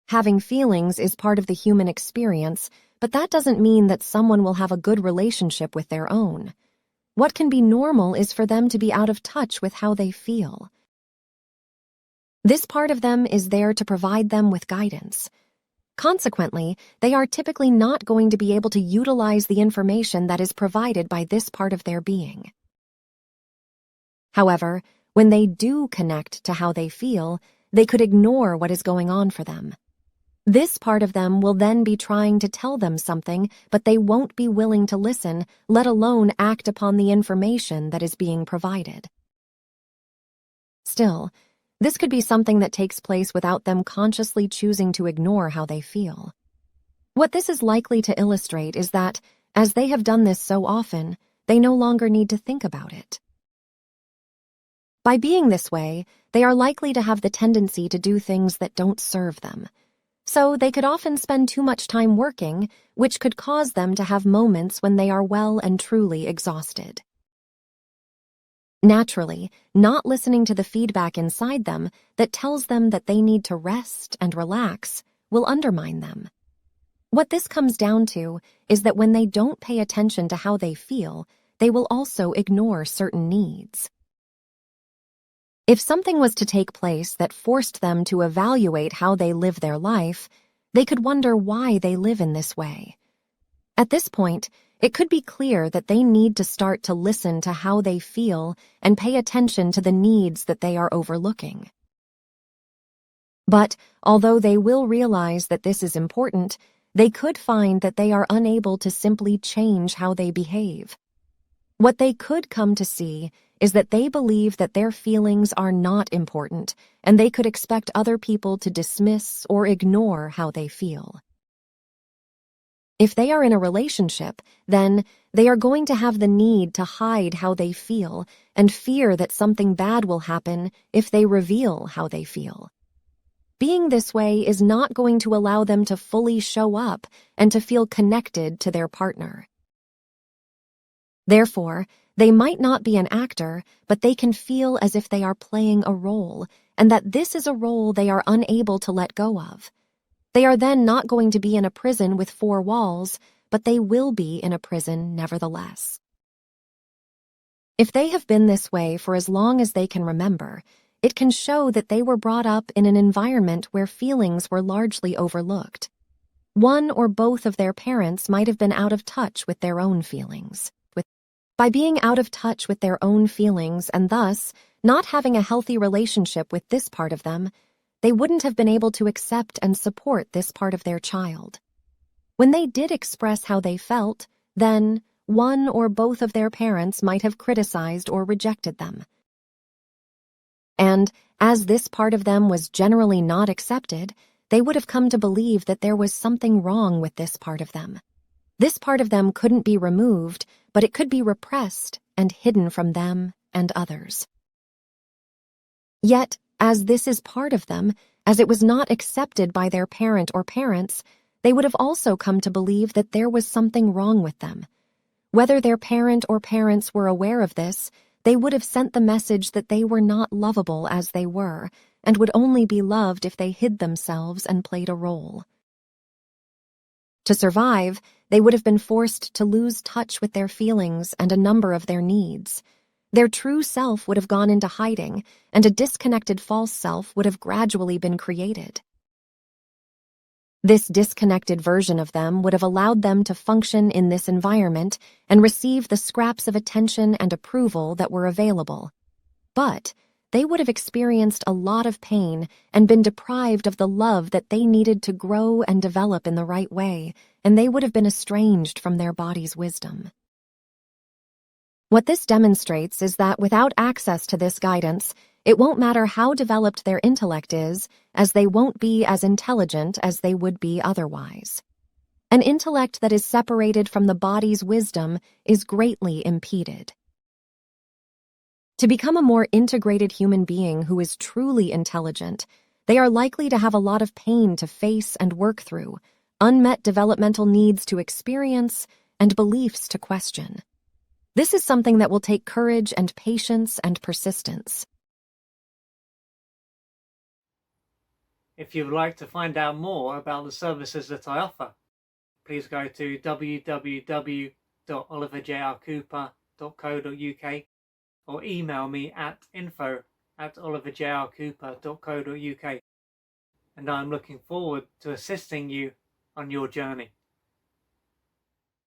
Having feelings is part of the human experience, but that doesn't mean that someone will have a good relationship with their own. What can be normal is for them to be out of touch with how they feel. This part of them is there to provide them with guidance. Consequently, they are typically not going to be able to utilize the information that is provided by this part of their being. However, when they do connect to how they feel, they could ignore what is going on for them. This part of them will then be trying to tell them something, but they won't be willing to listen, let alone act upon the information that is being provided. Still, this could be something that takes place without them consciously choosing to ignore how they feel. What this is likely to illustrate is that, as they have done this so often, they no longer need to think about it. By being this way, they are likely to have the tendency to do things that don't serve them. So they could often spend too much time working, which could cause them to have moments when they are well and truly exhausted. Naturally, not listening to the feedback inside them that tells them that they need to rest and relax will undermine them. What this comes down to is that when they don't pay attention to how they feel, they will also ignore certain needs. If something was to take place that forced them to evaluate how they live their life, they could wonder why they live in this way. At this point, it could be clear that they need to start to listen to how they feel and pay attention to the needs that they are overlooking. But, although they will realize that this is important, they could find that they are unable to simply change how they behave. What they could come to see is that they believe that their feelings are not important, and they could expect other people to dismiss or ignore how they feel. If they are in a relationship, then they are going to have the need to hide how they feel and fear that something bad will happen if they reveal how they feel. Being this way is not going to allow them to fully show up and to feel connected to their partner. Therefore, they might not be an actor, but they can feel as if they are playing a role, and that this is a role they are unable to let go of. They are then not going to be in a prison with 4 walls, but they will be in a prison nevertheless. If they have been this way for as long as they can remember, it can show that they were brought up in an environment where feelings were largely overlooked. One or both of their parents might have been out of touch with their own feelings. By being out of touch with their own feelings and thus not having a healthy relationship with this part of them, they wouldn't have been able to accept and support this part of their child. When they did express how they felt, then one or both of their parents might have criticized or rejected them. And as this part of them was generally not accepted, they would have come to believe that there was something wrong with this part of them. This part of them couldn't be removed, but it could be repressed and hidden from them and others. Yet, as this is part of them, as it was not accepted by their parent or parents, they would have also come to believe that there was something wrong with them. Whether their parent or parents were aware of this, they would have sent the message that they were not lovable as they were, and would only be loved if they hid themselves and played a role. To survive, they would have been forced to lose touch with their feelings and a number of their needs. Their true self would have gone into hiding, and a disconnected false self would have gradually been created. This disconnected version of them would have allowed them to function in this environment and receive the scraps of attention and approval that were available. But they would have experienced a lot of pain and been deprived of the love that they needed to grow and develop in the right way, and they would have been estranged from their body's wisdom. What this demonstrates is that without access to this guidance, it won't matter how developed their intellect is, as they won't be as intelligent as they would be otherwise. An intellect that is separated from the body's wisdom is greatly impeded. To become a more integrated human being who is truly intelligent, they are likely to have a lot of pain to face and work through, unmet developmental needs to experience, and beliefs to question. This is something that will take courage and patience and persistence. If you would like to find out more about the services that I offer, please go to www.oliverjrcooper.co.uk or email me at info@oliverjrcooper.co.uk, and I'm looking forward to assisting you on your journey.